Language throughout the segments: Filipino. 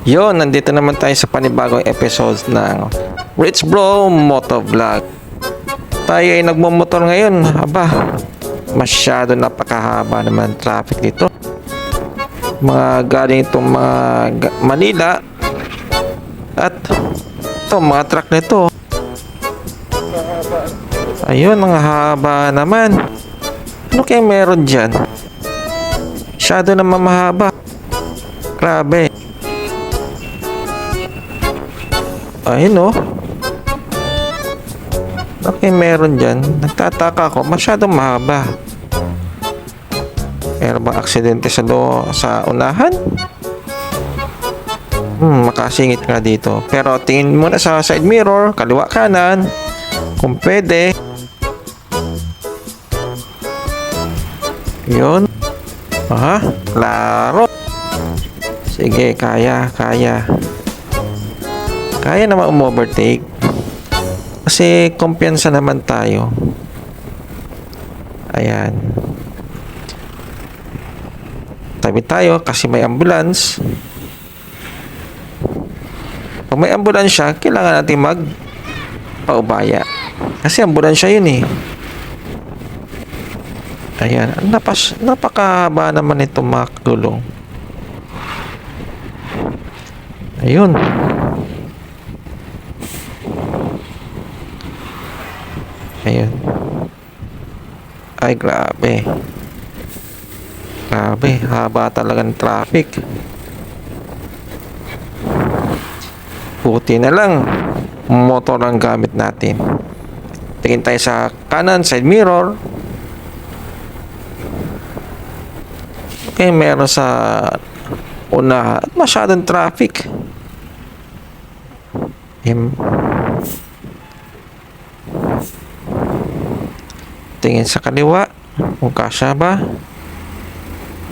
Yon, nandito naman tayo sa panibagong episodes ng Rich Bro Motovlog. Tayo ay nagmumotor ngayon. Aba, masyado napakahaba naman traffic dito. Mga galing itong mga Manila. At ito, mga truck nito. Ayun, ang haba naman. Ano kaya meron dyan? Masyado naman mahaba. Grabe. Ayun, oh. Okay, meron dyan. Nagtataka ako. Masyadong mahaba. Meron bang aksidente sa unahan? Makasingit nga dito. Pero tingin muna sa side mirror, kaliwa kanan. Kung pwede. Yun. Aha, klaro. Sige, kaya. Kaya naman overtake. Kasi kumpiyansa naman tayo. Ayan. Tabi tayo kasi may ambulance. Pag may ambulansya, kailangan natin paubaya. Kasi ambulansya yun eh. Ayan. Napakahaba naman itong makagulong. Ayun. Ayun. Ay, grabe. Grabe, haba talaga ng traffic. Buti na lang, motor ang gamit natin. Tingin tayo sa kanan, side mirror. Okay, meron sa una. Masyadong traffic. Tingin sa kaliwa kung kasya ba.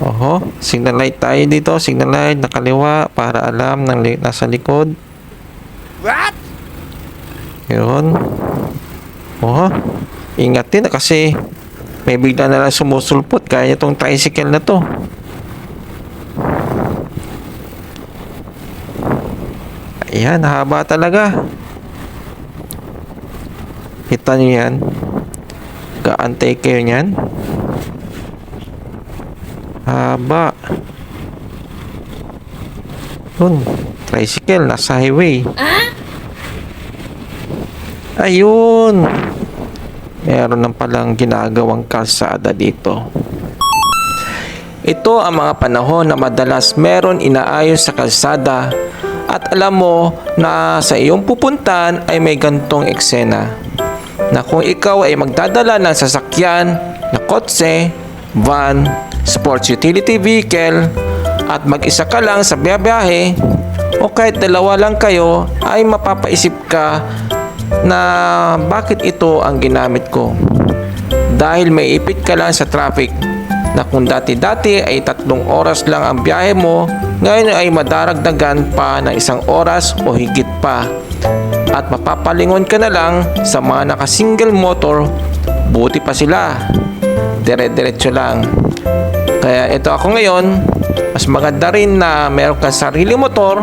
Oho, signal light tayo dito. Signal light na kaliwa para alam ng nasa likod. What? Yun. Oho, ingat din kasi may bigla na lang sumusulpot kaya itong tricycle na to. Ayan, haba talaga. Kita nyo yan. Kaantay kayo nyan. Haba. Yun. Tricycle. Nasa highway. Ayun. Meron nang palang ginagawang kalsada dito. Ito ang mga panahon na madalas meron inaayos sa kalsada at alam mo na sa iyong pupuntan ay may gantong eksena na kung ikaw ay magdadala ng sasakyan na kotse, van, sports utility vehicle at mag-isa ka lang sa biyahe o kahit dalawa lang kayo ay mapapaisip ka na bakit ito ang ginamit ko dahil may ipit ka lang sa traffic na kung dati-dati ay 3 oras lang ang biyahe mo, ngayon ay madaragdagan pa ng 1 oras o higit pa at mapapalingon ka na lang sa mga naka-single motor. Buti pa sila, dire-diretso lang. Kaya ito ako ngayon, mas maganda rin na meron kang sarili motor,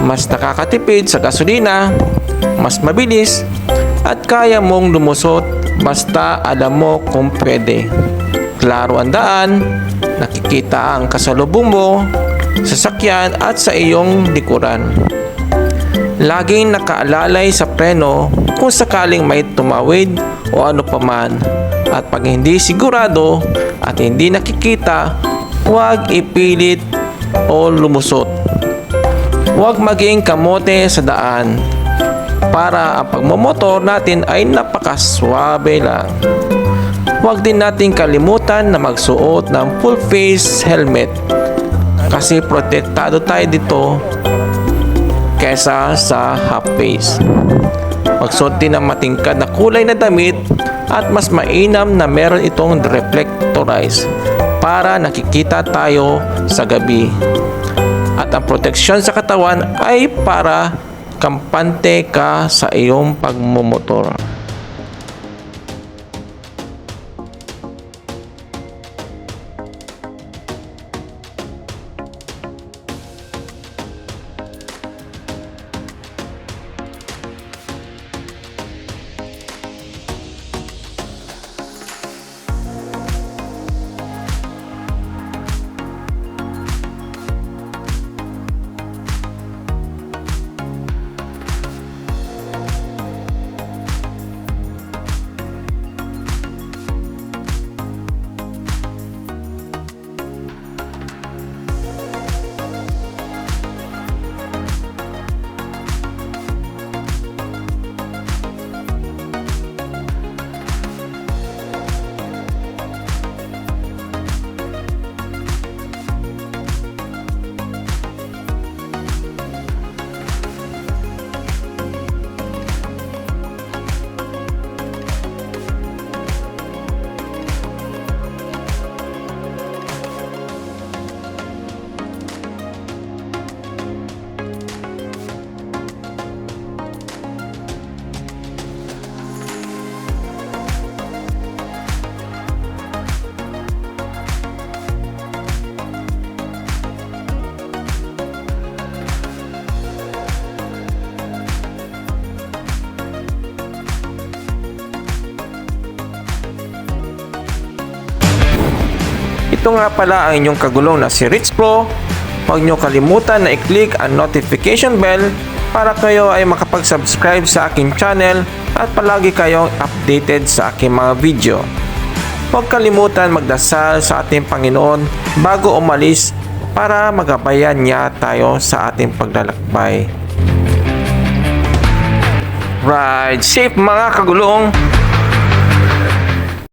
mas nakakatipid sa gasolina, mas mabilis at kaya mong lumusot basta alam mo kung pwede. Klaro ang daan, nakikita ang kasalubong mo, sasakyan at sa iyong likuran. Laging nakaalalay sa preno kung sakaling may tumawid o ano paman. At pag hindi sigurado at hindi nakikita, huwag ipilit o lumusot. Huwag maging kamote sa daan para ang pagmomotor natin ay napakaswabe lang. Huwag din natin kalimutan na magsuot ng full face helmet kasi protektado tayo dito kesa sa half face. Magsuot din ng matingkad na kulay na damit at mas mainam na meron itong reflectorize para nakikita tayo sa gabi. At ang proteksyon sa katawan ay para kampante ka sa iyong pagmumotor. Ito nga pala ang inyong kagulong na si Rich Pro. Huwag nyo kalimutan na i-click ang notification bell para kayo ay makapag-subscribe sa aking channel at palagi kayong updated sa aking mga video. Huwag kalimutan magdasal sa ating Panginoon bago umalis para magabayan niya tayo sa ating paglalakbay. Ride safe mga kagulong!